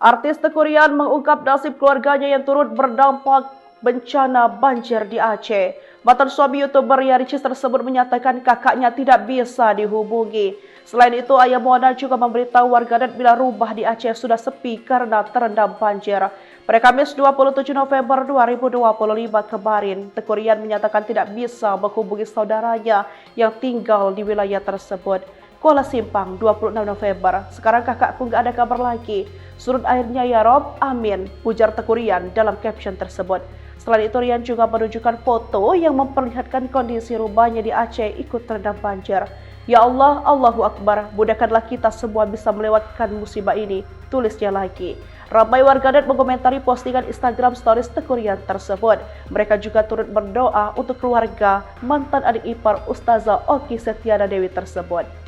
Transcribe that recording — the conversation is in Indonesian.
Artis Teuku Ryan mengungkap nasib keluarganya yang turut berdampak bencana banjir di Aceh. Mantan suami YouTuber Ria Ricis tersebut menyatakan kakaknya tidak bisa dihubungi. Selain itu, Ayah Mona juga memberitahu warganet bila rumah di Aceh sudah sepi karena terendam banjir. Pada Kamis 27 November 2025 kemarin, Teuku Ryan menyatakan tidak bisa menghubungi saudaranya yang tinggal di wilayah tersebut. Kuala Simpang, 26 November. Sekarang kakakku nggak ada kabar lagi. Surut airnya ya Rob, amin, ujar Teuku Ryan dalam caption tersebut. Selain itu, Ryan juga menunjukkan foto yang memperlihatkan kondisi rumahnya di Aceh ikut terendam banjir. Ya Allah, Allahu Akbar, mudahkanlah kita semua bisa melewatkan musibah ini, tulisnya lagi. Ramai warganet mengomentari postingan Instagram Stories Teuku Ryan tersebut. Mereka juga turut berdoa untuk keluarga mantan adik ipar Ustazah Oki Setiana Dewi tersebut.